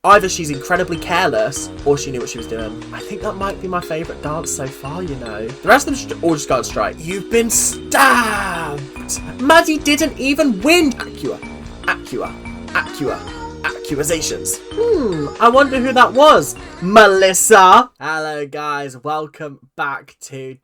Either she's incredibly careless or she knew what she was doing. I think that might be my favourite dance so far, you know. The rest of them all just go on strike. You've been stabbed! Maddie didn't even win! Accusations. I wonder who that was. Melissa. Hello guys, welcome back to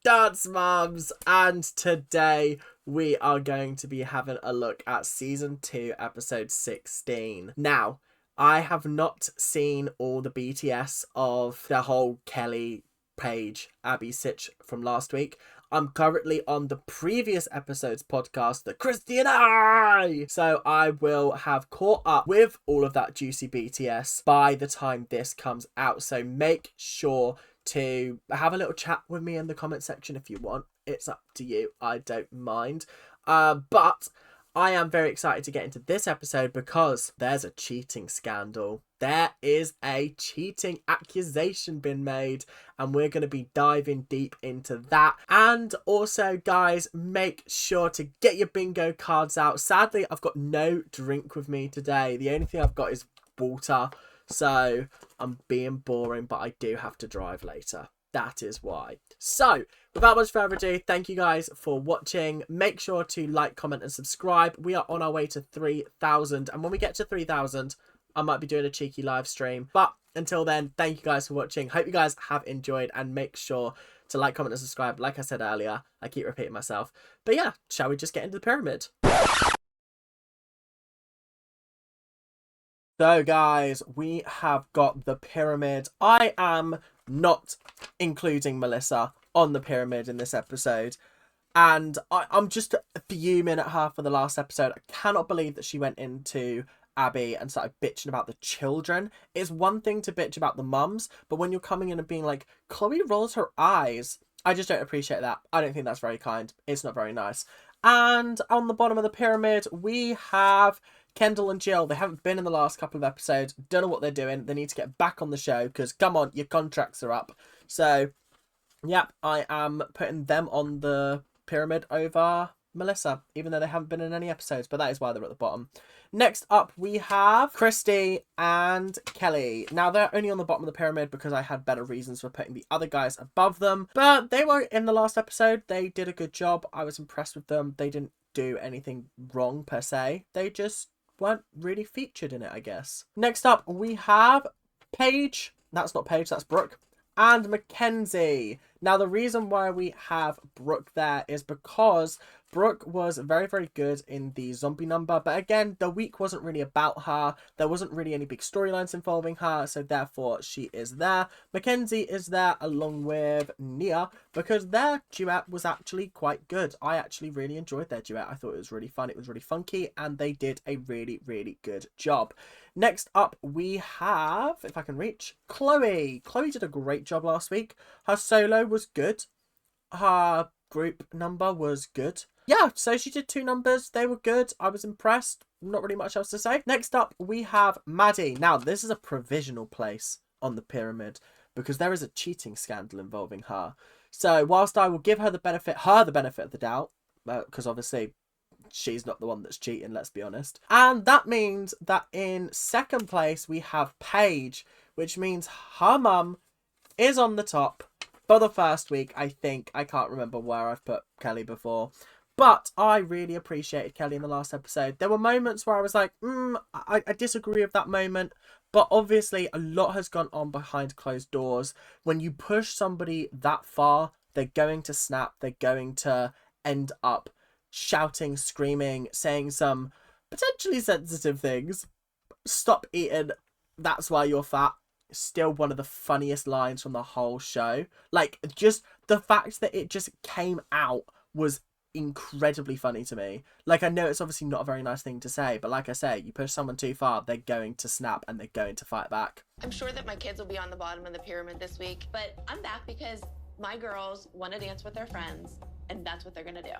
Dance Moms, and today we are going to be having a look at season 2 episode 16. Now, I have not seen all the BTS of the whole Kelly, Paige, Abby sitch from last week. I'm currently on the previous episode's podcast, the Christy and I. So I will have caught up with all of that juicy BTS by the time this comes out. So make sure to have a little chat with me in the comment section if you want. It's up to you. I don't mind. But I am very excited to get into this episode because there's a cheating scandal. There is a cheating accusation been made, and we're going to be diving deep into that. And also, guys, make sure to get your bingo cards out. Sadly, I've got no drink with me today. The only thing I've got is water. So I'm being boring, but I do have to drive later. That is why. So, without much further ado, thank you guys for watching. Make sure to like, comment, and subscribe. We are on our way to 3,000. And when we get to 3,000, I might be doing a cheeky live stream. But until then, thank you guys for watching. Hope you guys have enjoyed. And make sure to like, comment, and subscribe. Like I said earlier, I keep repeating myself. But yeah, shall we just get into the pyramid? So guys, we have got the pyramid. I am not including Melissa on the pyramid in this episode. And I'm just fuming at her for the last episode. I cannot believe that she went into Abby and started bitching about the children. It's one thing to bitch about the mums, but when you're coming in and being like, Chloe rolls her eyes, I just don't appreciate that. I don't think that's very kind. It's not very nice. And on the bottom of the pyramid, we have Kendall and Jill. They haven't been in the last couple of episodes. Don't know what they're doing. They need to get back on the show because, come on, your contracts are up. So, yep, I am putting them on the pyramid over Melissa, even though they haven't been in any episodes, but that is why they're at the bottom. Next up, we have Christy and Kelly. Now, they're only on the bottom of the pyramid because I had better reasons for putting the other guys above them, but they were in the last episode. They did a good job. I was impressed with them. They didn't do anything wrong, per se. They just weren't really featured in it, I guess. Next up, we have Paige. That's not Paige, that's Brooke. And Mackenzie. Now, the reason why we have Brooke there is because Brooke was very, very good in the zombie number. But again, the week wasn't really about her. There wasn't really any big storylines involving her. So therefore, she is there. Mackenzie is there along with Nia because their duet was actually quite good. I actually really enjoyed their duet. I thought it was really fun. It was really funky. And they did a really, really good job. Next up, we have, if I can reach, Chloe. Chloe did a great job last week. Her solo was good. Her group number was good. Yeah, so she did 2 numbers. They were good. I was impressed. Not really much else to say. Next up, we have Maddie. Now, this is a provisional place on the pyramid because there is a cheating scandal involving her. So, whilst I will give her the benefit of the doubt, because obviously she's not the one that's cheating, let's be honest. And that means that in second place, we have Paige, which means her mum is on the top for the first week, I think. I can't remember where I've put Kelly before. But I really appreciated Kelly in the last episode. There were moments where I was like, I disagree with that moment. But obviously, a lot has gone on behind closed doors. When you push somebody that far, they're going to snap. They're going to end up shouting, screaming, saying some potentially sensitive things. Stop eating. That's why you're fat. Still one of the funniest lines from the whole show. Like, just the fact that it just came out was incredibly funny to me. Like, I know it's obviously not a very nice thing to say, but like I say, you push someone too far, they're going to snap and they're going to fight back. I'm sure that my kids will be on the bottom of the pyramid this week, but I'm back because my girls want to dance with their friends, and that's what they're gonna do.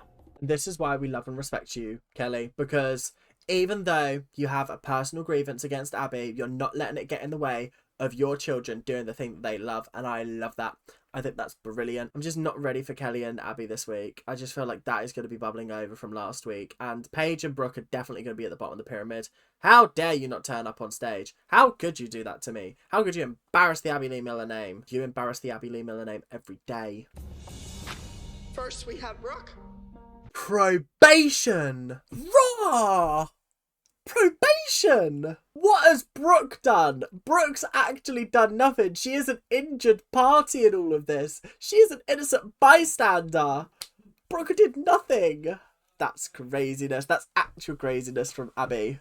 This is why we love and respect you, Kelly, because Even though you have a personal grievance against Abby, you're not letting it get in the way of your children doing the thing that they love, and I love that. I think that's brilliant. I'm just not ready for Kelly and Abby this week. I just feel like that is going to be bubbling over from last week, and Paige and Brooke are definitely going to be at the bottom of the pyramid. How dare you not turn up on stage? How could you do that to me? How could you embarrass the Abby Lee Miller name? You embarrass the Abby Lee Miller name every day. First, we have Brooke. Probation! Raw! Probation! What has Brooke done? Brooke's actually done nothing. She is an injured party in all of this. She is an innocent bystander. Brooke did nothing. That's craziness. That's actual craziness from Abby.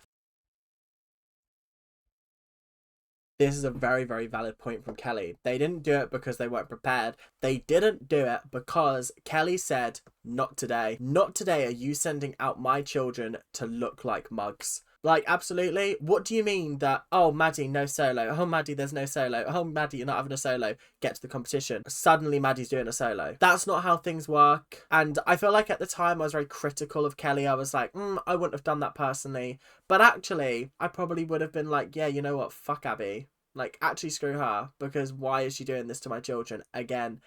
This is a very, very valid point from Kelly. They didn't do it because they weren't prepared. They didn't do it because Kelly said, not today. Not today are you sending out my children to look like mugs. Like, absolutely. What do you mean that, oh, Maddie, no solo. Oh, Maddie, there's no solo. Oh, Maddie, you're not having a solo. Get to the competition. Suddenly, Maddie's doing a solo. That's not how things work. And I feel like at the time I was very critical of Kelly. I was like, I wouldn't have done that personally. But actually, I probably would have been like, yeah, you know what? Fuck Abby. Like, actually screw her. Because why is she doing this to my children again?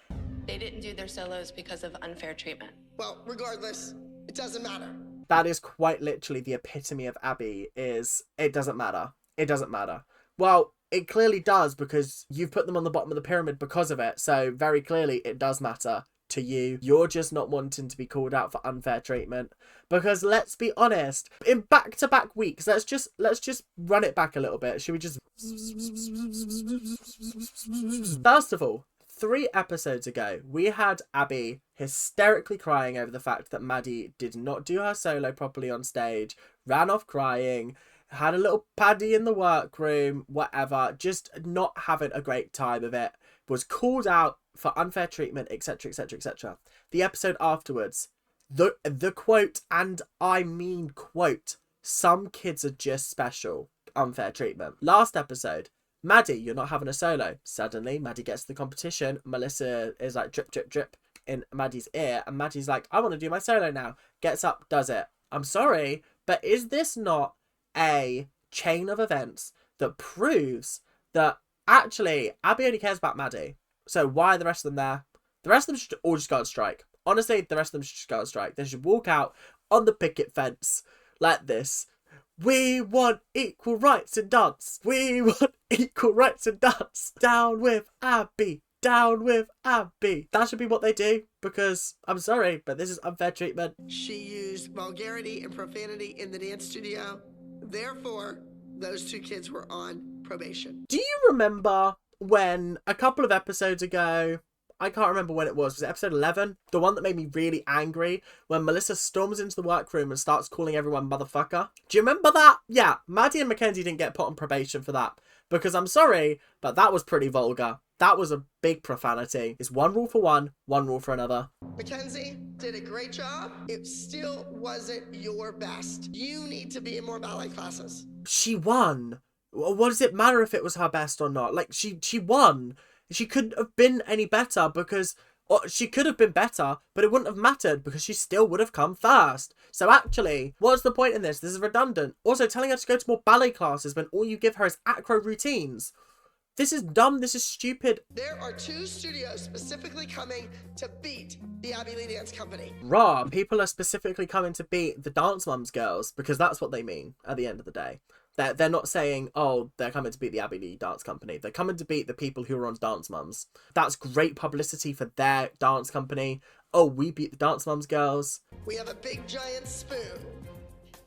They didn't do their solos because of unfair treatment. Well, regardless, it doesn't matter. That is quite literally the epitome of Abby, is it doesn't matter. It doesn't matter. Well, it clearly does, because you've put them on the bottom of the pyramid because of it. So very clearly it does matter to you. You're just not wanting to be called out for unfair treatment. Because let's be honest, in back-to-back weeks, let's just run it back a little bit. Should we just... First of all, 3 episodes ago, we had Abby hysterically crying over the fact that Maddie did not do her solo properly on stage, ran off crying, had a little paddy in the workroom, whatever, just not having a great time of it, was called out for unfair treatment, etc, etc, etc. The episode afterwards, the quote, and I mean quote, some kids are just special, unfair treatment. Last episode, Maddie, you're not having a solo. Suddenly, Maddie gets to the competition. Melissa is like drip, drip, drip in Maddie's ear. And Maddie's like, I want to do my solo now. Gets up, does it. I'm sorry, but is this not a chain of events that proves that actually Abby only cares about Maddie? So why are the rest of them there? The rest of them should all just go on strike. Honestly, the rest of them should just go on strike. They should walk out on the picket fence like this. We want equal rights in dance. We want equal rights in dance. Down with Abby. Down with Abby. That should be what they do, because I'm sorry, but this is unfair treatment. She used vulgarity and profanity in the dance studio. Therefore, those 2 kids were on probation. Do you remember when a couple of episodes ago, I can't remember when it was it episode 11? The one that made me really angry, when Melissa storms into the workroom and starts calling everyone motherfucker. Do you remember that? Yeah, Maddie and Mackenzie didn't get put on probation for that. Because I'm sorry, but that was pretty vulgar. That was a big profanity. It's one rule for one rule for another. Mackenzie did a great job. It still wasn't your best. You need to be in more ballet classes. She won. What does it matter if it was her best or not? Like, she won. She couldn't have been any better because... Or she could have been better, but it wouldn't have mattered because she still would have come first. So actually, what's the point in this? This is redundant. Also, telling her to go to more ballet classes when all you give her is acro routines. This is dumb. This is stupid. There are 2 studios specifically coming to beat the Abby Lee Dance Company. Raw, people are specifically coming to beat the Dance Mums girls because that's what they mean at the end of the day. They're not saying, oh, they're coming to beat the Abby Lee Dance Company. They're coming to beat the people who are on Dance Mums. That's great publicity for their dance company. Oh, we beat the Dance Mums girls. We have a big giant spoon,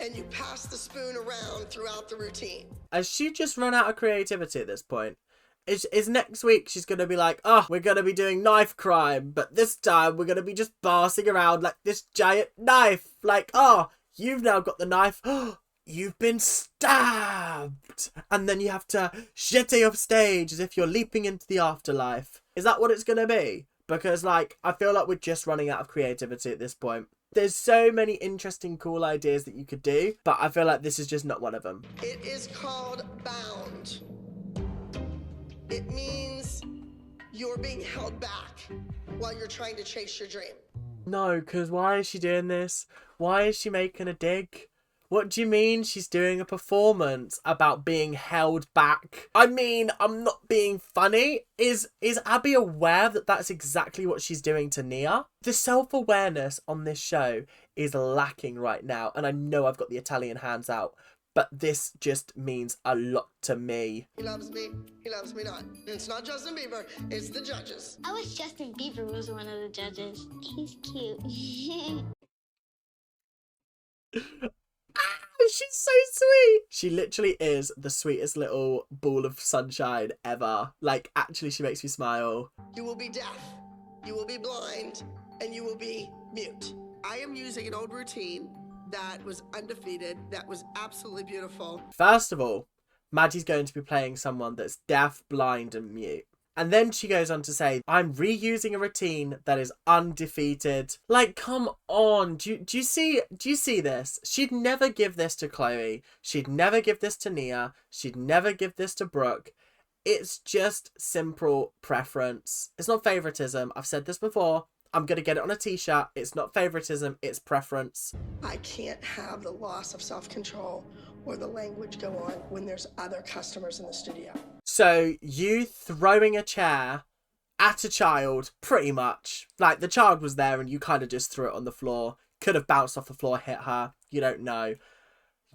and you pass the spoon around throughout the routine. Has she just run out of creativity at this point? Is next week she's going to be like, oh, we're going to be doing knife crime, but this time we're going to be just bossing around like this giant knife. Like, oh, you've now got the knife. You've been stabbed. And then you have to jeter off stage as if you're leaping into the afterlife. Is that what it's going to be? Because, like, I feel like we're just running out of creativity at this point. There's so many interesting, cool ideas that you could do, but I feel like this is just not one of them. It is called bound. It means you're being held back while you're trying to chase your dream. No, because why is she doing this? Why is she making a dig? What do you mean she's doing a performance about being held back? I mean, I'm not being funny. Is Abby aware that that's exactly what she's doing to Nia? The self-awareness on this show is lacking right now, and I know I've got the Italian hands out, but this just means a lot to me. He loves me not. It's not Justin Bieber, it's the judges. I wish Justin Bieber was one of the judges. He's cute. She's so sweet. She literally is the sweetest little ball of sunshine ever. Like, actually, she makes me smile. You will be deaf, you will be blind, and you will be mute. I am using an old routine that was undefeated, that was absolutely beautiful. First of all, Maddie's going to be playing someone that's deaf, blind, and mute. And then she goes on to say, I'm reusing a routine that is undefeated. Like, come on. Do you see this? She'd never give this to Chloe. She'd never give this to Nia. She'd never give this to Brooke. It's just simple preference. It's not favoritism. I've said this before. I'm going to get it on a t-shirt. It's not favoritism. It's preference. I can't have the loss of self-control or the language go on when there's other customers in the studio. So you throwing a chair at a child, pretty much. Like, the child was there and you kind of just threw it on the floor. Could have bounced off the floor, hit her. You don't know.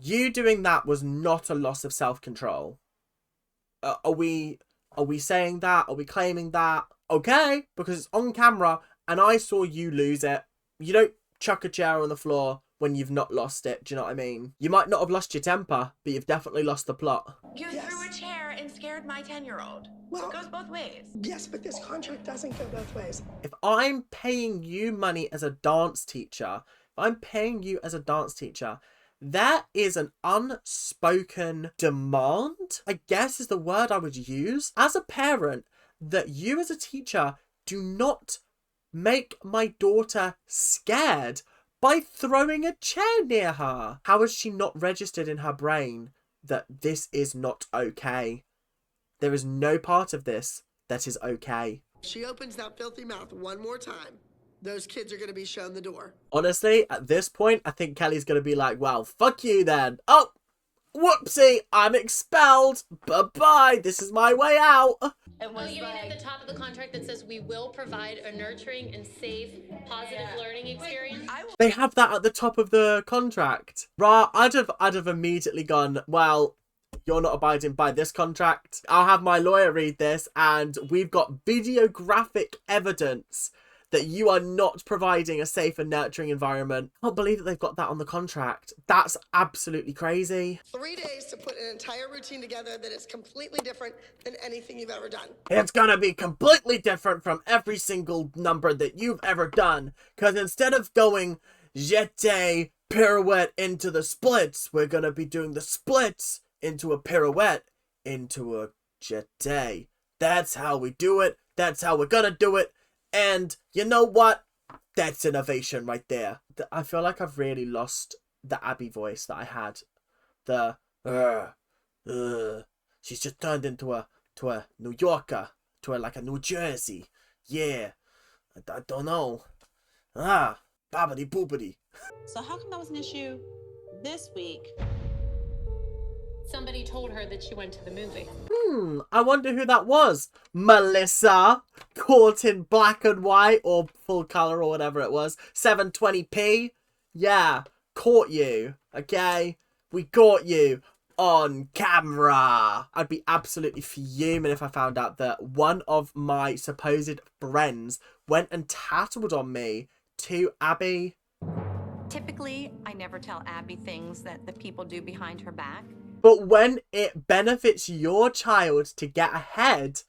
You doing that was not a loss of self-control. Are we saying that? Are we claiming that? Okay, because it's on camera and I saw you lose it. You don't chuck a chair on the floor when you've not lost it. Do you know what I mean? You might not have lost your temper, but you've definitely lost the plot. You threw a chair and scared my 10-year-old. Well, It goes both ways. yes, but this contract doesn't go both ways. If I'm paying you money as a dance teacher, there is an unspoken demand, I guess is the word I would use, as a parent, that you as a teacher do not make my daughter scared by throwing a chair near her. How has she not registered in her brain that this is not okay? There is no part of this that is okay. If she opens that filthy mouth one more time, those kids are going to be shown the door. Honestly, at this point, I think Kelly's going to be like, well, fuck you then. Oh, whoopsie, I'm expelled. Bye-bye, this is my way out. It was you mean at the top of the contract that says we will provide a nurturing and safe, positive learning experience? They have that at the top of the contract. Rah, I'd have immediately gone, well, you're not abiding by this contract. I'll have my lawyer read this, and we've got videographic evidence that you are not providing a safe and nurturing environment. I can't believe that they've got that on the contract. That's absolutely crazy. 3 days to put an entire routine together that is completely different than anything you've ever done. It's gonna be completely different from every single number that you've ever done. Because instead of going jeté, pirouette into the splits, we're gonna be doing the splits into a pirouette into a jeté. That's how we do it. That's how we're gonna do it. And you know what? That's innovation right there. I feel like I've really lost the Abby voice that I had. She's just turned into a New Yorker, to a New Jersey. Yeah, I don't know. Bobbity boobity. So how come that was an issue this week? Somebody told her that she went to the movie. I wonder who that was. Melissa, caught in black and white or full color or whatever it was. 720p. Yeah, caught you. Okay, we caught you on camera. I'd be absolutely fuming if I found out that one of my supposed friends went and tattled on me to Abby. Typically, I never tell Abby things that the people do behind her back. But when it benefits your child to get ahead,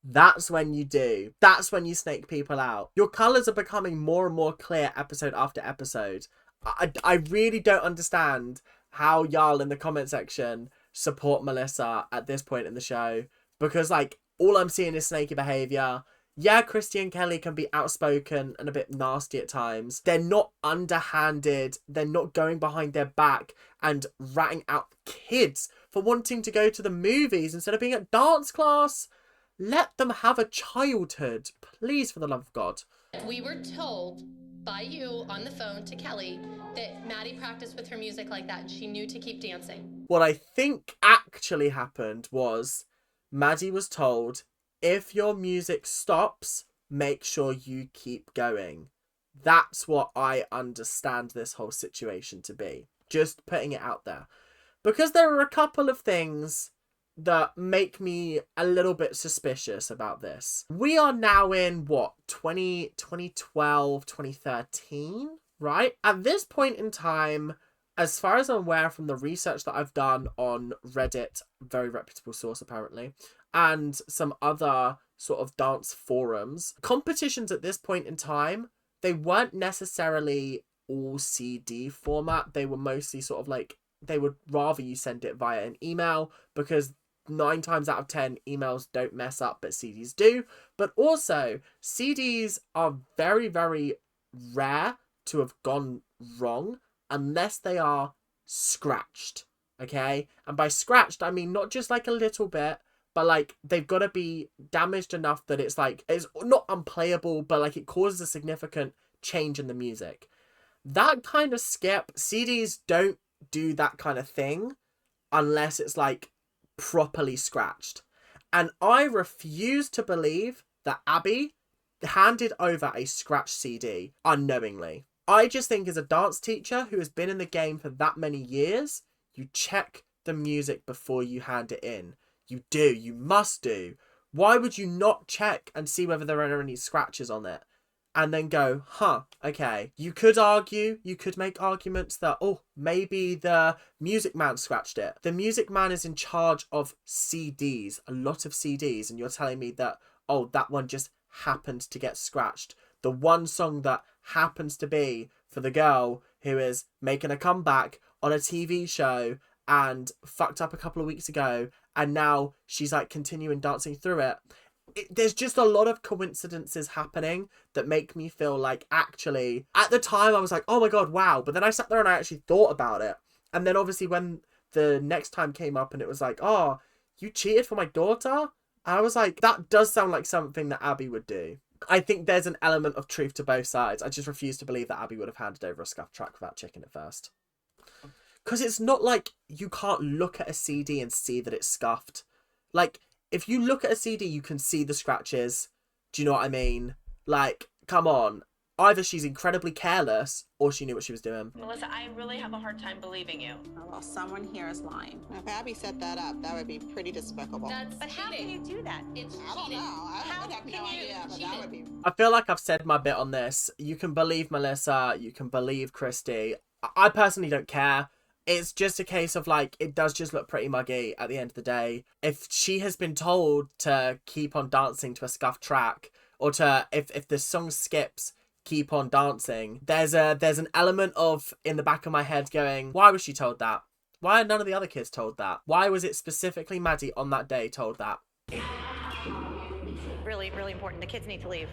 that's when you do. That's when you snake people out. Your colours are becoming more and more clear episode after episode. I really don't understand how y'all in the comment section support Melissa at this point in the show. Because, like, all I'm seeing is snaky behaviour. Yeah, Christy and Kelly can be outspoken and a bit nasty at times. They're not underhanded. They're not going behind their back and ratting out kids for wanting to go to the movies instead of being at dance class. Let them have a childhood. Please, for the love of God. We were told by you on the phone to Kelly that Maddie practiced with her music like that and she knew to keep dancing. What I think actually happened was Maddie was told, if your music stops, make sure you keep going. That's what I understand this whole situation to be. Just putting it out there. Because there are a couple of things that make me a little bit suspicious about this. We are now in, what, 2012, 2013, right? At this point in time, as far as I'm aware from the research that I've done on Reddit, very reputable source apparently, and some other sort of dance forums, competitions at this point in time, they weren't necessarily all CD format. They were mostly sort of like, they would rather you send it via an email because 9 times out of 10 emails don't mess up, but CDs do. But also, CDs are very, very rare to have gone wrong unless they are scratched, okay? And by scratched, I mean not just like a little bit, but like they've got to be damaged enough that it's like, it's not unplayable, but like it causes a significant change in the music. That kind of skip, CDs don't do that kind of thing unless it's like properly scratched. And I refuse to believe that Abby handed over a scratched CD unknowingly. I just think as a dance teacher who has been in the game for that many years, you check the music before you hand it in. You do. You must do. Why would you not check and see whether there are any scratches on it? And then go, huh, okay. You could argue, you could make arguments that, oh, maybe the Music Man scratched it. The Music Man is in charge of CDs, a lot of CDs, and you're telling me that, oh, that one just happened to get scratched. The one song that happens to be for the girl who is making a comeback on a TV show and fucked up a couple of weeks ago, and now she's like continuing dancing through it. There's just a lot of coincidences happening that make me feel like, actually, at the time I was like, oh my god, wow. But then I sat there and I actually thought about it. And then obviously when the next time came up and it was like, oh, you cheated for my daughter? I was like, that does sound like something that Abby would do. I think there's an element of truth to both sides. I just refuse to believe that Abby would have handed over a scuffed track without checking it first. Because it's not like you can't look at a CD and see that it's scuffed. Like, if you look at a CD, you can see the scratches. Do you know what I mean? Like, come on. Either she's incredibly careless or she knew what she was doing. Melissa, I really have a hard time believing you. Oh, well, someone here is lying. If Abby set that up, that would be pretty despicable. That's But how can you do that? It's I don't know. cheating. I would have no idea, but that would be... I feel like I've said my bit on this. You can believe Melissa. You can believe Christy. I personally don't care. It's just a case of like, it does just look pretty muggy at the end of the day. If she has been told to keep on dancing to a scuffed track, or to, if the song skips, keep on dancing, there's an element of, in the back of my head going, why was she told that? Why are none of the other kids told that? Why was it specifically Maddie on that day told that? Really, really important. The kids need to leave.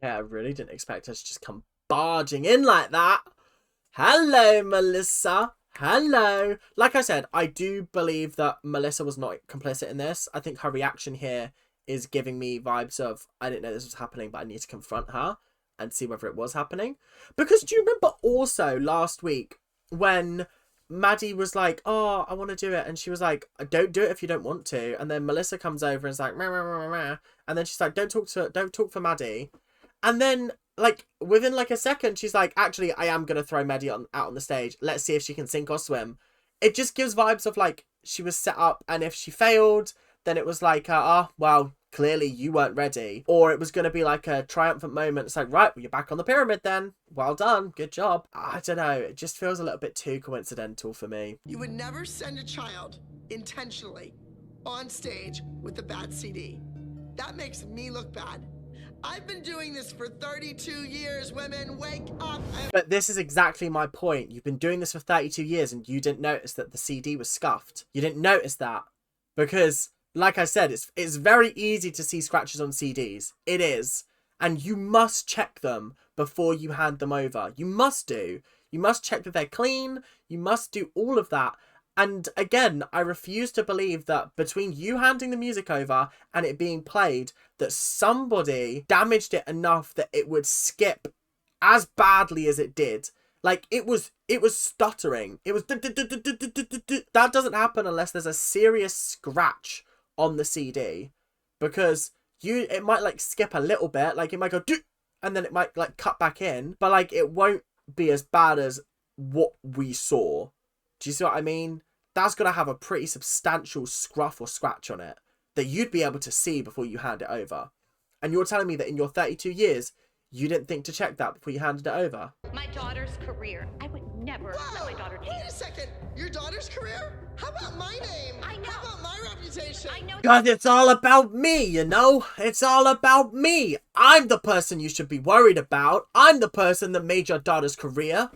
Yeah, I really didn't expect her to just come barging in like that. Hello, Melissa. Hello. Like I said, I do believe that Melissa was not complicit in this. I think her reaction here is giving me vibes of, I didn't know this was happening, but I need to confront her and see whether it was happening. Because do you remember also last week when Maddie was like, oh, I want to do it, and she was like, don't do it if you don't want to, and then Melissa comes over and is like, meh, meh, meh, meh. And then she's like, don't talk for Maddie, and then like within like a second she's like, actually I am gonna throw Maddie out on the stage, let's see if she can sink or swim. It just gives vibes of like she was set up, and if she failed then it was like, well, clearly you weren't ready. Or it was going to be like a triumphant moment. It's like, right, well, you're back on the pyramid then. Well done. Good job. I don't know. It just feels a little bit too coincidental for me. You would never send a child intentionally on stage with a bad CD. That makes me look bad. I've been doing this for 32 years, women. Wake up. But this is exactly my point. You've been doing this for 32 years and you didn't notice that the CD was scuffed. You didn't notice that because, like I said, it's very easy to see scratches on CDs. It is. And you must check them before you hand them over. You must do. You must check that they're clean. You must do all of that. And again, I refuse to believe that between you handing the music over and it being played, that somebody damaged it enough that it would skip as badly as it did. Like, it was stuttering. It was... That doesn't happen unless there's a serious scratch on the CD. Because it might, like, skip a little bit. Like, it might go... And then it might, like, cut back in. But, like, it won't be as bad as what we saw. Do you see what I mean? That's going to have a pretty substantial scruff or scratch on it that you'd be able to see before you hand it over. And you're telling me that in your 32 years, you didn't think to check that before you handed it over? My daughter's career. I would never let my daughter Wait a second. Your daughter's career? How about my name? I know. How about my reputation? I know. God, it's all about me, you know? It's all about me. I'm the person you should be worried about. I'm the person that made your daughter's career.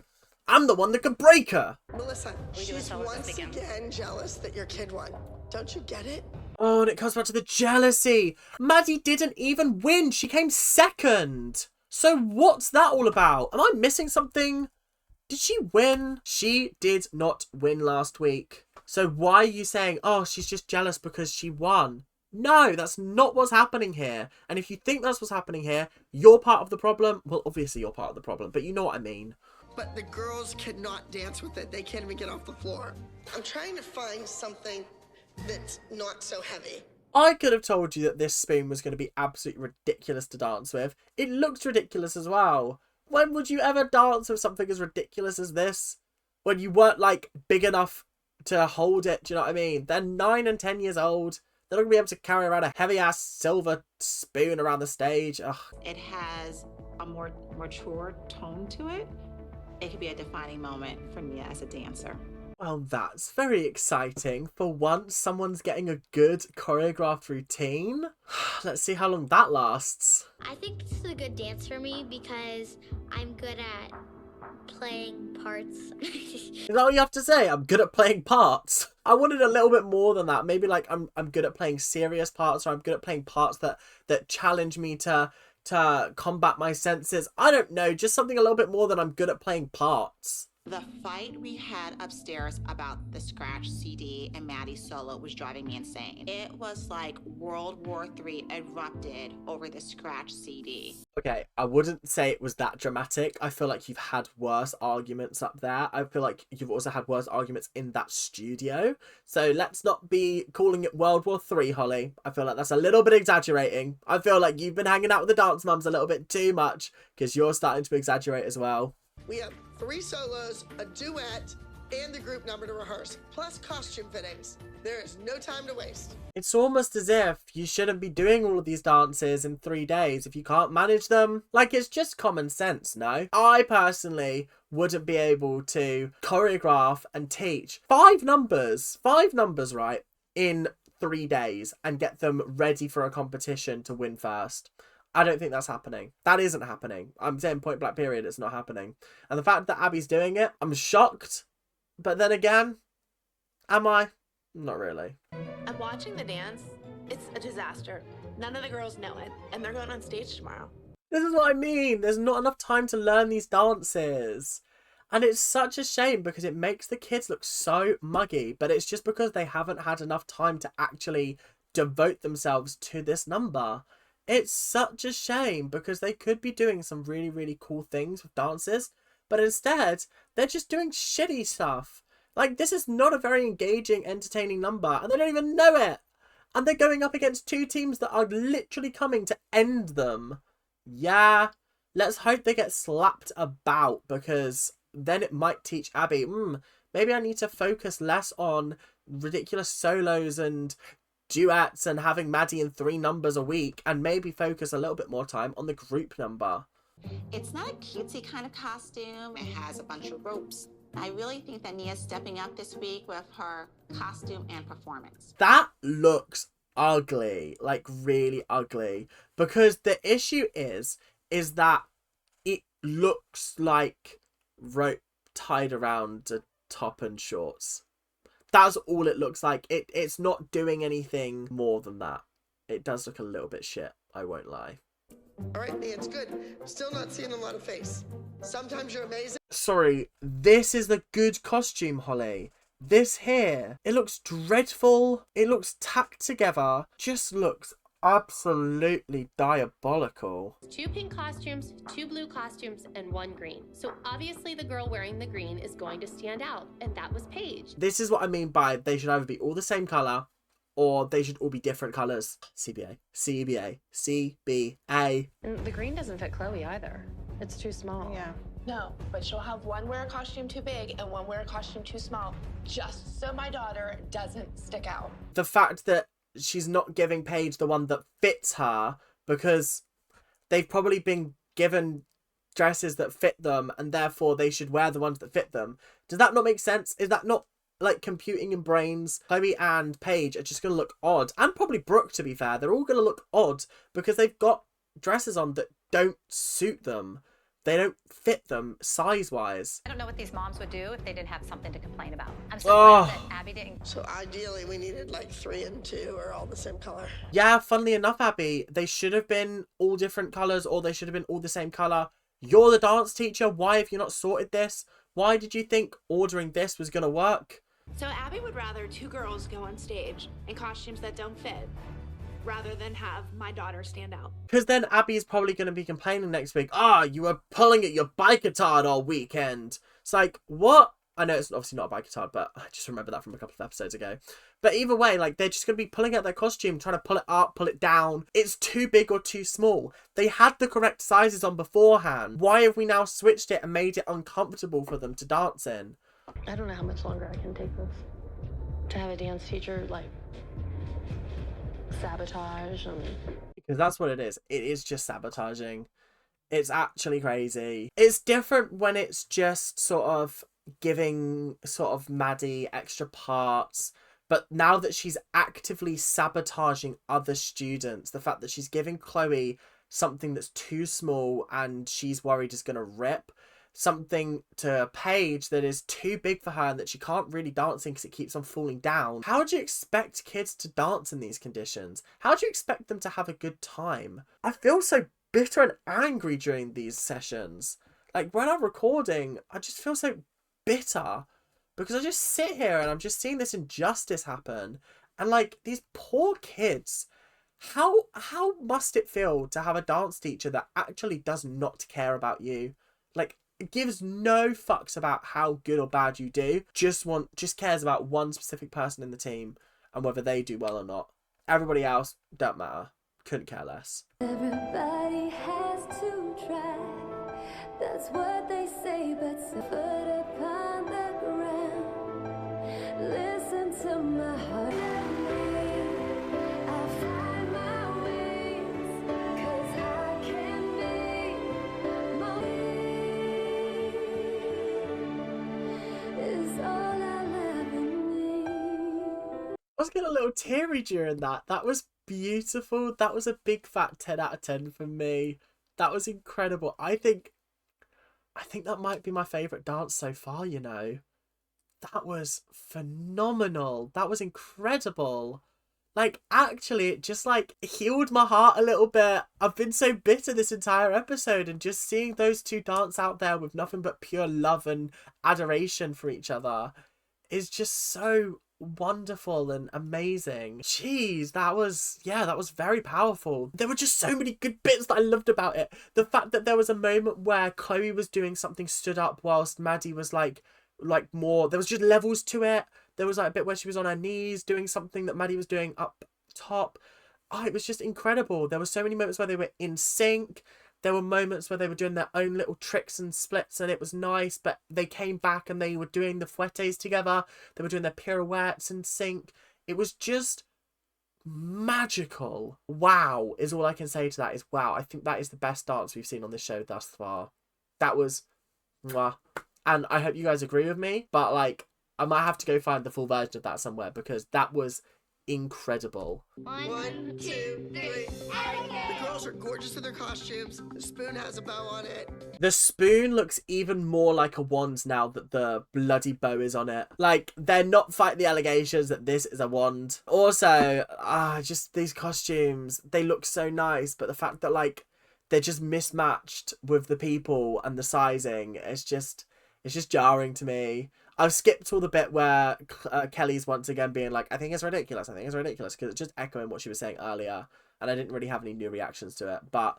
I'm the one that could break her. Melissa, she's once again jealous that your kid won. Don't you get it? Oh, and it comes back to the jealousy. Maddie didn't even win. She came second. So what's that all about? Am I missing something? Did she win? She did not win last week. So why are you saying, oh, she's just jealous because she won? No, that's not what's happening here. And if you think that's what's happening here, you're part of the problem. Well, obviously you're part of the problem, but you know what I mean. But the girls cannot dance with it. They can't even get off the floor. I'm trying to find something that's not so heavy. I could have told you that this spoon was going to be absolutely ridiculous to dance with. It looks ridiculous as well. When would you ever dance with something as ridiculous as this? When you weren't, like, big enough to hold it, do you know what I mean? They're 9 and 10 years old. They're not going to be able to carry around a heavy-ass silver spoon around the stage. Ugh. It has a more mature tone to it. It could be a defining moment for me as a dancer. Well, that's very exciting. For once, someone's getting a good choreographed routine. Let's see how long that lasts. I think this is a good dance for me because I'm good at playing parts. Is that what you have to say? I'm good at playing parts. I wanted a little bit more than that. Maybe like I'm good at playing serious parts, or I'm good at playing parts that challenge me to combat my senses. I don't know, just something a little bit more than I'm good at playing parts. The fight we had upstairs about the scratch CD and Maddie's solo was driving me insane. It was like World War III erupted over the scratch CD. Okay, I wouldn't say it was that dramatic. I feel like you've had worse arguments up there. I feel like you've also had worse arguments in that studio. So let's not be calling it World War III, Holly. I feel like that's a little bit exaggerating. I feel like you've been hanging out with the dance mums a little bit too much because you're starting to exaggerate as well. We have 3 solos, a duet, and the group number to rehearse, plus costume fittings. There is no time to waste. It's almost as if you shouldn't be doing all of these dances in 3 days if you can't manage them. Like, it's just common sense, no? I personally wouldn't be able to choreograph and teach 5 numbers, right, in 3 days and get them ready for a competition to win first. I don't think that's happening. That isn't happening. I'm saying point blank period, it's not happening. And the fact that Abby's doing it, I'm shocked. But then again, am I? Not really. I'm watching the dance. It's a disaster. None of the girls know it, and they're going on stage tomorrow. This is what I mean. There's not enough time to learn these dances. And it's such a shame because it makes the kids look so muggy. But it's just because they haven't had enough time to actually devote themselves to this number. It's such a shame because they could be doing some really, really cool things with dances, but instead, they're just doing shitty stuff. Like, this is not a very engaging, entertaining number, and they don't even know it. And they're going up against 2 teams that are literally coming to end them. Yeah, let's hope they get slapped about, because then it might teach Abby, maybe I need to focus less on ridiculous solos and duets and having Maddie in 3 numbers a week and maybe focus a little bit more time on the group number. It's not a cutesy kind of costume. It has a bunch of ropes. I really think that Nia's stepping up this week with her costume and performance. That looks ugly, like really ugly, because the issue is that it looks like rope tied around a top and shorts. That's all it looks like. It's not doing anything more than that. It does look a little bit shit, I won't lie. All right, Nia, it's good. Still not seeing a lot of face. Sometimes you're amazing. Sorry, this is the good costume, Holly. This here, it looks dreadful. It looks tacked together. Just looks absolutely diabolical. 2 pink costumes, 2 blue costumes, and 1 green. So obviously the girl wearing the green is going to stand out, and that was Paige. This is what I mean by they should either be all the same colour or they should all be different colours. CBA, CBA, CBA. And the green doesn't fit Chloe either. It's too small. Yeah. No, but she'll have one wear a costume too big and one wear a costume too small, just so my daughter doesn't stick out. The fact that she's not giving Paige the one that fits her because they've probably been given dresses that fit them and therefore they should wear the ones that fit them. Does that not make sense? Is that not like computing in brains? Chloe and Paige are just going to look odd, and probably Brooke, to be fair. They're all going to look odd because they've got dresses on that don't suit them. They don't fit them size-wise. I don't know what these moms would do if they didn't have something to complain about. I'm so Oh. glad that Abby didn't. So ideally, we needed like 3 and 2 are all the same color. Yeah, funnily enough, Abby, they should have been all different colours or they should have been all the same colour. You're the dance teacher. Why have you not sorted this? Why did you think ordering this was going to work? So Abby would rather 2 girls go on stage in costumes that don't fit rather than have my daughter stand out. Because then Abby's probably going to be complaining next week. You were pulling at your bike-a-tard all weekend. It's like, what? I know it's obviously not a bike-a-tard, but I just remember that from a couple of episodes ago. But either way, like, they're just going to be pulling out their costume, trying to pull it up, pull it down. It's too big or too small. They had the correct sizes on beforehand. Why have we now switched it and made it uncomfortable for them to dance in? I don't know how much longer I can take this. To have a dance teacher, like, sabotage and... Because that's what it is. It is just sabotaging. It's actually crazy. It's different when it's just sort of giving sort of Maddie extra parts. But now that she's actively sabotaging other students, the fact that she's giving Chloe something that's too small and she's worried is going to rip, something to Paige that is too big for her and that she can't really dance in because it keeps on falling down. How do you expect kids to dance in these conditions? How do you expect them to have a good time? I feel so bitter and angry during these sessions. Like, when I'm recording, I just feel so bitter because I just sit here and I'm just seeing this injustice happen. And like, these poor kids, how must it feel to have a dance teacher that actually does not care about you? Like, it gives no fucks about how good or bad you do. Just cares about one specific person in the team and whether they do well or not. Everybody else don't matter. Couldn't care less. Everybody has to try. That's what they say, but foot upon the ground. Listen to my heart. I'll find my wings, 'cause I can be more. Is all I'll ever need. I was getting a little teary during that. That was beautiful. That was a big fat 10 out of 10 for me. That was incredible. I think that might be my favourite dance so far, you know. That was phenomenal. That was incredible. Like, actually, it just, like, healed my heart a little bit. I've been so bitter this entire episode, and just seeing those two dance out there with nothing but pure love and adoration for each other is just so wonderful and amazing. Jeez, that was very powerful. There were just so many good bits that I loved about it. The fact that there was a moment where Chloe was doing something stood up whilst Maddie was like more, there was just levels to it. There was like a bit where she was on her knees doing something that Maddie was doing up top. It was just incredible. There were so many moments where they were in sync. There were moments where they were doing their own little tricks and splits and it was nice, but they came back and they were doing the fouettes together. They were doing their pirouettes in sync. It was just magical. Wow is all I can say to that is wow. I think that is the best dance we've seen on this show thus far. That was mwah. And I hope you guys agree with me, but like, I might have to go find the full version of that somewhere because that was incredible. 1, 2, 3. The girls are gorgeous in their costumes. The spoon has a bow on it. The spoon looks even more like a wand now that the bloody bow is on it. Like, they're not fighting the allegations that this is a wand. Also, just these costumes, they look so nice, but the fact that, like, they're just mismatched with the people and the sizing, it's just jarring to me. I've skipped all the bit where Kelly's once again being like, I think it's ridiculous, because it's just echoing what she was saying earlier, and I didn't really have any new reactions to it. But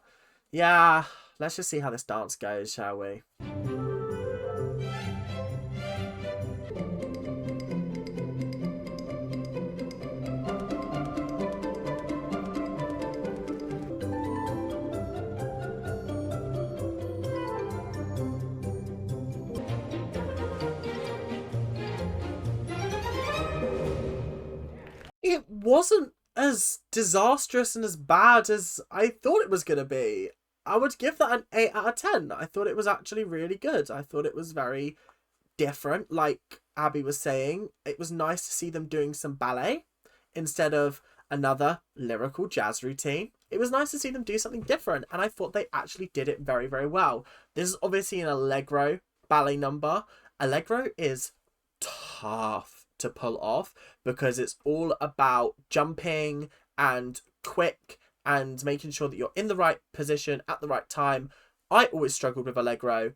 yeah, let's just see how this dance goes, shall we? It wasn't as disastrous and as bad as I thought it was going to be. I would give that an 8 out of 10. I thought it was actually really good. I thought it was very different. Like Abby was saying, it was nice to see them doing some ballet instead of another lyrical jazz routine. It was nice to see them do something different, and I thought they actually did it very, very well. This is obviously an Allegro ballet number. Allegro is tough to pull off because it's all about jumping and quick and making sure that you're in the right position at the right time. I always struggled with Allegro.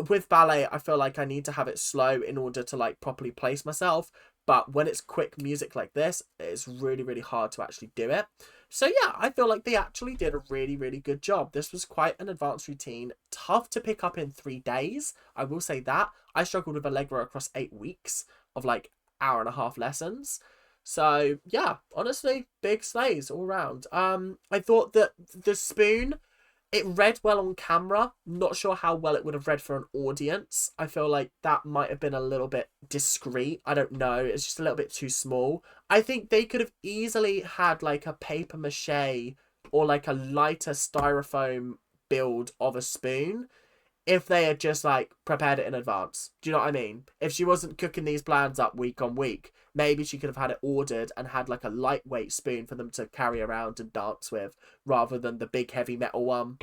With ballet, I feel like I need to have it slow in order to like properly place myself, but when it's quick music like this, it's really, really hard to actually do it. So yeah, I feel like they actually did a really, really good job. This was quite an advanced routine, tough to pick up in 3 days. I will say that. I struggled with Allegro across 8 weeks of like hour-and-a-half lessons. So yeah, honestly, big slays all round. I thought that the spoon, it read well on camera. Not sure how well it would have read for an audience. I feel like that might have been a little bit discreet. I don't know. It's just a little bit too small. I think they could have easily had like a paper mache or like a lighter styrofoam build of a spoon if they had just like prepared it in advance. Do you know what I mean? If she wasn't cooking these plans up week on week, maybe she could have had it ordered and had like a lightweight spoon for them to carry around and dance with rather than the big heavy metal one.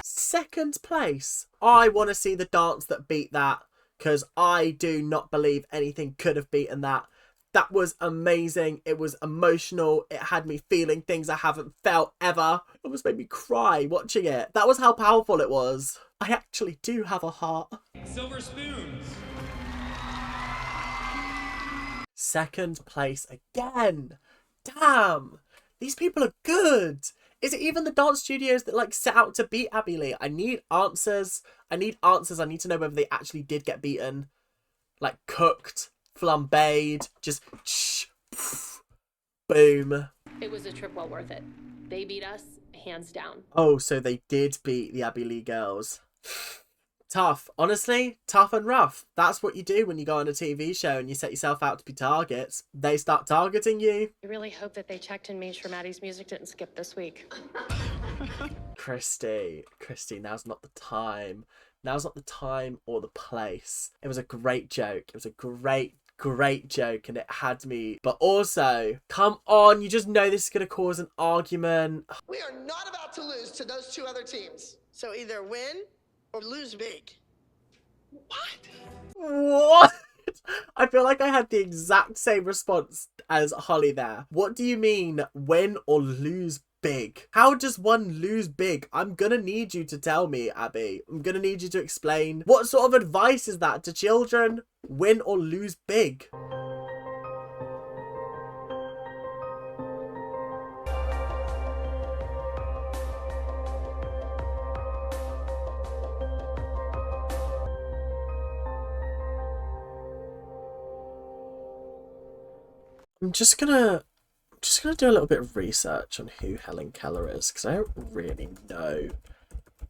Second place. I want to see the dance that beat that because I do not believe anything could have beaten that. That was amazing. It was emotional. It had me feeling things I haven't felt ever. It almost made me cry watching it. That was how powerful it was. I actually do have a heart. Silver spoons. Second place again. Damn. These people are good. Is it even the dance studios that like set out to beat Abby Lee? I need answers. I need to know whether they actually did get beaten. Like cooked. Flambéed, just boom. It was a trip well worth it. They beat us, hands down. Oh, so they did beat the Abby Lee girls. Tough. Honestly, tough and rough. That's what you do when you go on a TV show and you set yourself out to be targets. They start targeting you. I really hope that they checked and made sure Maddie's music didn't skip this week. Christy, now's not the time. Now's not the time or the place. It was a great joke. It was a great joke and it had me. But also, come on, you just know this is going to cause an argument. We are not about to lose to those 2 other teams. So either win or lose big. What? I feel like I had the exact same response as Holly there. What do you mean win or lose big? How does one lose big? I'm gonna need you to tell me, Abby. I'm gonna need you to explain. What sort of advice is that to children? Win or lose big? I'm just gonna do a little bit of research on who Helen Keller is because I don't really know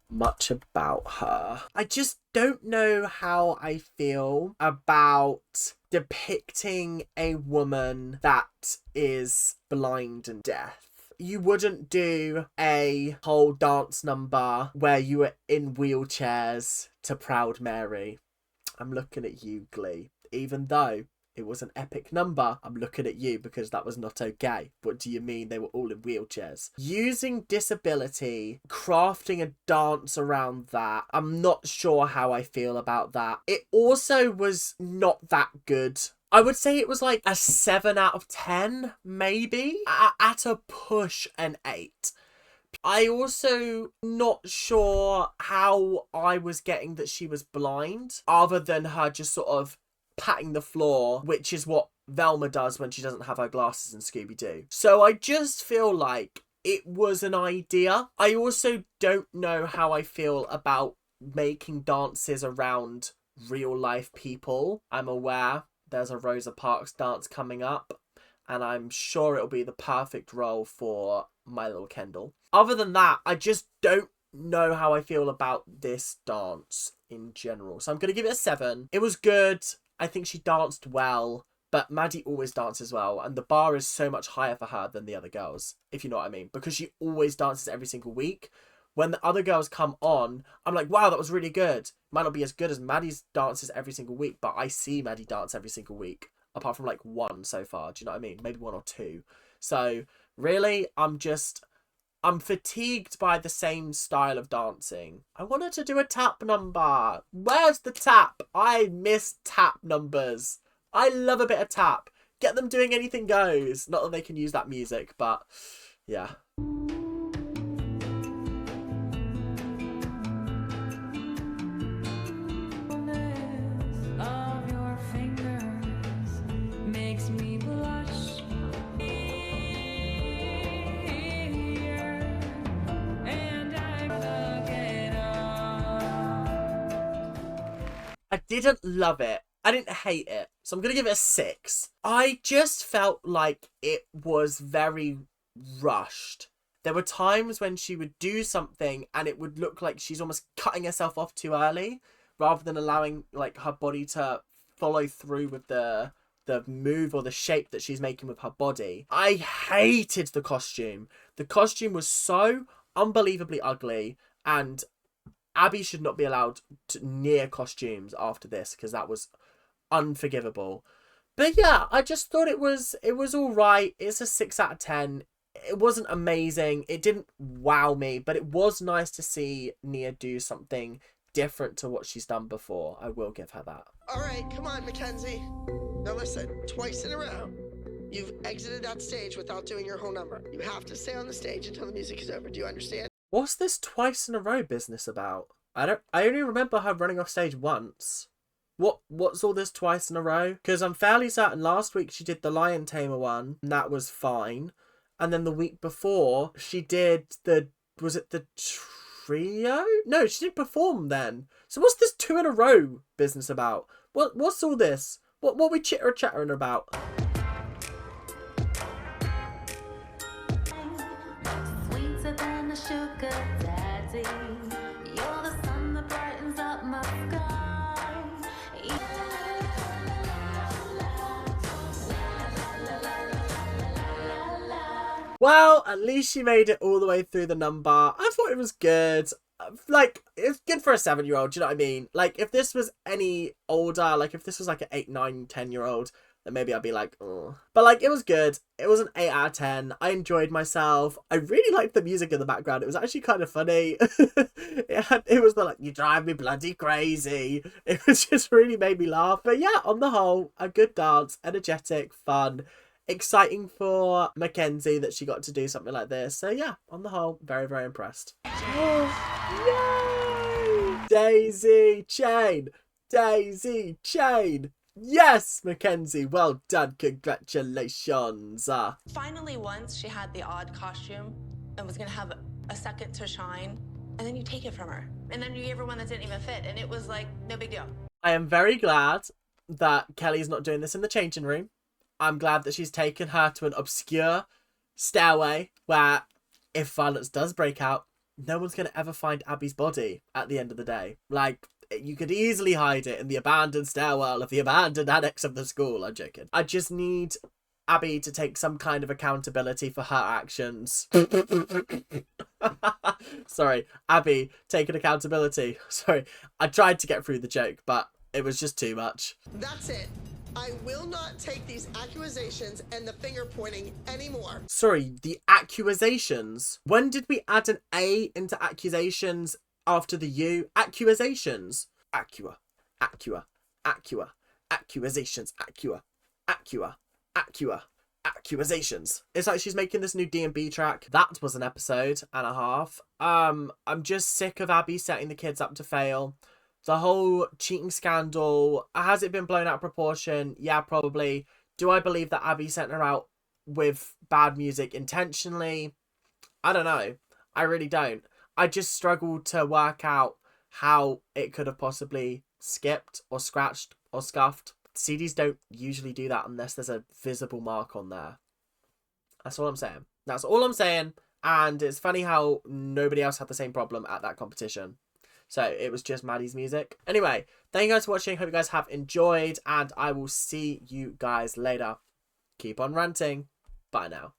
much about her. I just don't know how I feel about depicting a woman that is blind and deaf. You wouldn't do a whole dance number where you were in wheelchairs to Proud Mary. I'm looking at you, Glee. Even though it was an epic number, I'm looking at you because that was not okay. What do you mean they were all in wheelchairs? Using disability, crafting a dance around that, I'm not sure how I feel about that. It also was not that good. I would say it was like a 7 out of 10, maybe. At a push, an 8. I also not sure how I was getting that she was blind, other than her just sort of patting the floor, which is what Velma does when she doesn't have her glasses in Scooby-Doo. So I just feel like it was an idea. I also don't know how I feel about making dances around real life people. I'm aware there's a Rosa Parks dance coming up, and I'm sure it'll be the perfect role for My Little Kendall. Other than that, I just don't know how I feel about this dance in general. So I'm going to give it a 7. It was good. I think she danced well, but Maddie always dances well, and the bar is so much higher for her than the other girls, if you know what I mean, because she always dances every single week. When the other girls come on, I'm like, wow, that was really good. Might not be as good as Maddie's dances every single week, but I see Maddie dance every single week, apart from like 1 so far. Do you know what I mean? Maybe 1 or 2. So really, I'm fatigued by the same style of dancing. I wanted to do a tap number. Where's the tap? I miss tap numbers. I love a bit of tap. Get them doing Anything Goes. Not that they can use that music, but yeah. I didn't love it. I didn't hate it. So I'm going to give it a 6. I just felt like it was very rushed. There were times when she would do something and it would look like she's almost cutting herself off too early, rather than allowing like her body to follow through with the move or the shape that she's making with her body. I hated the costume. The costume was so unbelievably ugly, and Abby should not be allowed to near costumes after this, because that was unforgivable. But yeah, I just thought it was all right. It's a 6 out of 10. It wasn't amazing. It didn't wow me, but it was nice to see Nia do something different to what she's done before. I will give her that. All right, come on, Mackenzie. Now listen, twice in a row, you've exited that stage without doing your whole number. You have to stay on the stage until the music is over. Do you understand? What's this twice in a row business about? I only remember her running off stage once. What's all this twice in a row? Because I'm fairly certain last week she did the Lion Tamer one, and that was fine. And then the week before, she did was it the trio? No, she didn't perform then. So what's this 2 in a row business about? What's all this? What we chattering about? Sweeter than a sugar daddy. You're the sun that brightens up my sky. Well, at least she made it all the way through the number. I thought it was good. Like, it's good for a 7-year-old, do you know what I mean? Like, if this was any older, like, if this was like an 8, 9, 10-year-old, then maybe I'd be like, oh. But, like, it was good. It was an 8 out of 10. I enjoyed myself. I really liked the music in the background. It was actually kind of funny. It was the, like, you drive me bloody crazy. It was just really made me laugh. But yeah, on the whole, a good dance, energetic, fun. Exciting for Mackenzie that she got to do something like this. So yeah, on the whole, very, very impressed. Yay! Daisy Chain! Daisy Chain! Yes, Mackenzie, well done. Congratulations. Finally, once she had the odd costume and was gonna have a second to shine, and then you take it from her. And then you gave her one that didn't even fit, and it was like, no big deal. I am very glad that Kelly's not doing this in the changing room. I'm glad that she's taken her to an obscure stairway where, if violence does break out, no one's going to ever find Abby's body at the end of the day. Like, you could easily hide it in the abandoned stairwell of the abandoned annex of the school. I'm joking. I just need Abby to take some kind of accountability for her actions. Sorry, Abby, taking accountability. Sorry, I tried to get through the joke, but it was just too much. That's it. I will not take these accusations and the finger pointing anymore. Sorry, the accusations? When did we add an A into accusations after the U? Accusations. Accusations. Accua. accusations. It's like she's making this new D&B track. That was an episode and a half. I'm just sick of Abby setting the kids up to fail. The whole cheating scandal, has it been blown out of proportion? Yeah, probably. Do I believe that Abby sent her out with bad music intentionally? I don't know. I really don't. I just struggled to work out how it could have possibly skipped or scratched or scuffed. CDs don't usually do that unless there's a visible mark on there. That's all I'm saying. That's all I'm saying. And it's funny how nobody else had the same problem at that competition. So it was just Maddie's music. Anyway, thank you guys for watching. Hope you guys have enjoyed. And I will see you guys later. Keep on ranting. Bye now.